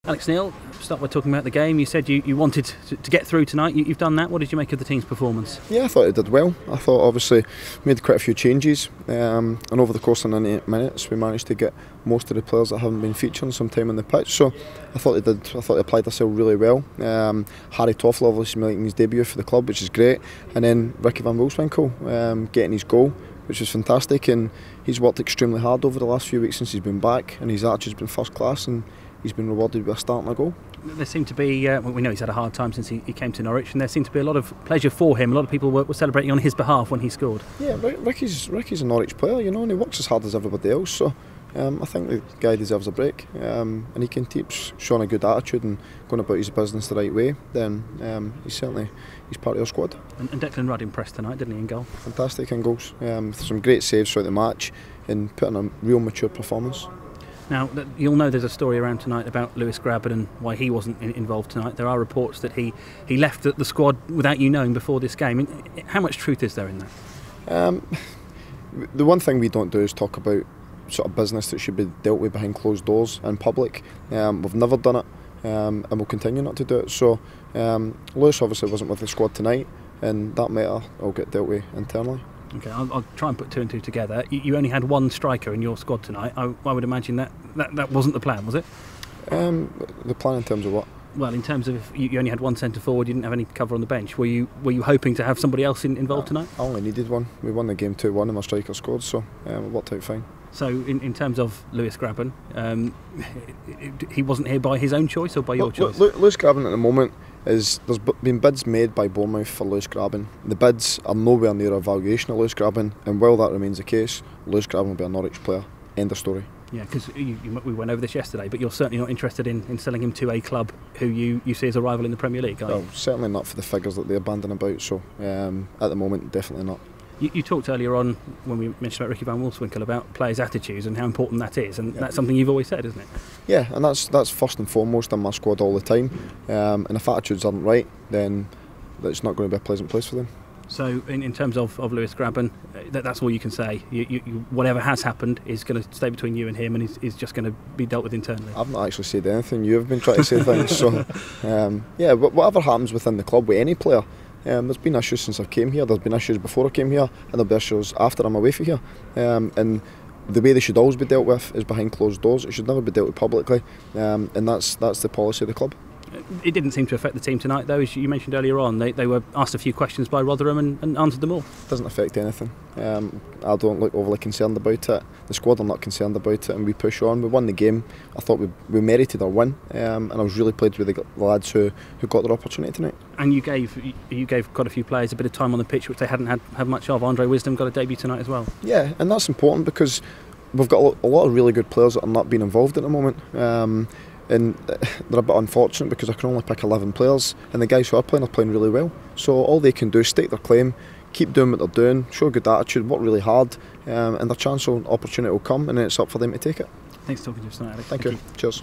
Alex Neil, start by talking about the game. You said you wanted to get through tonight. You've done that. What did you make of the team's performance? Yeah, I thought it did well. I thought obviously made quite a few changes, and over the course of 98 minutes we managed to get most of the players that haven't been featuring some time on the pitch. So I thought they did. I thought they applied themselves really well. Harry Toffel obviously making his debut for the club, which is great, and then Ricky van Wolfswinkel getting his goal, which was fantastic, and he's worked extremely hard over the last few weeks since he's been back, and his attitude's been first class, and he's been rewarded with a start and a goal. There seemed to be, we know he's had a hard time since he came to Norwich, and there seemed to be a lot of pleasure for him. A lot of people were celebrating on his behalf when he scored. Yeah, Ricky's a Norwich player, you know, and he works as hard as everybody else, so I think the guy deserves a break, and he can keep showing a good attitude and going about his business the right way, then he's part of our squad. And Declan Rudd impressed tonight, didn't he, in goal? Fantastic in goals, some great saves throughout the match and putting a real mature performance. Now, you'll know there's a story around tonight about Lewis Grabban and why he wasn't involved tonight. There are reports that he left the squad without you knowing before this game. How much truth is there in that? The one thing we don't do is talk about sort of business that should be dealt with behind closed doors in public. We've never done it, and we'll continue not to do it. So Lewis obviously wasn't with the squad tonight, and that matter will get dealt with internally. Okay, I'll try and put two and two together. You only had one striker in your squad tonight. I would imagine that wasn't the plan, was it? The plan in terms of what? Well, in terms of you only had one centre forward, you didn't have any cover on the bench. Were you hoping to have somebody else involved tonight? I only needed one. We won the game 2-1 and my striker scored, so it worked out fine. So in terms of Lewis Grabban, he wasn't here by his own choice or by your choice? Lewis Grabban at the moment there's been bids made by Bournemouth for Lewis Grabban. The bids are nowhere near a valuation of Lewis Grabban, and while that remains the case, Lewis Grabban will be a Norwich player. End of story. Yeah, because we went over this yesterday, but you're certainly not interested in selling him to a club who you see as a rival in the Premier League, are you? Well, certainly not for the figures that they're banding about, so at the moment, definitely not. You talked earlier on, when we mentioned about Ricky van Wolfswinkel, about players' attitudes and how important that is, and that's something you've always said, isn't it? Yeah, and that's first and foremost in my squad all the time, and if attitudes aren't right, then it's not going to be a pleasant place for them. So in terms of Lewis Grabban, that's all you can say. Whatever has happened is going to stay between you and him, and is just going to be dealt with internally. I've not actually said anything. You've been trying to say things. So yeah, whatever happens within the club with any player, there's been issues since I came here. There's been issues before I came here, and there'll be issues after I'm away from here. And the way they should always be dealt with is behind closed doors. It should never be dealt with publicly, and that's the policy of the club. It didn't seem to affect the team tonight, though. As you mentioned earlier on, they were asked a few questions by Rotherham and answered them all. It doesn't affect anything. I don't look overly concerned about it. The squad are not concerned about it, and we push on. We won the game. I thought we merited our win, and I was really pleased with the lads who got their opportunity tonight. And you gave quite a few players a bit of time on the pitch, which they hadn't had much of. Andre Wisdom got a debut tonight as well. Yeah, and that's important because we've got a lot of really good players that are not being involved at the moment. And they're a bit unfortunate because I can only pick 11 players, and the guys who are playing really well. So all they can do is stake their claim, keep doing what they're doing, show a good attitude, work really hard, and their chance or opportunity will come, and it's up for them to take it. Thanks for talking to us tonight, Alex. Thank you. Cheers.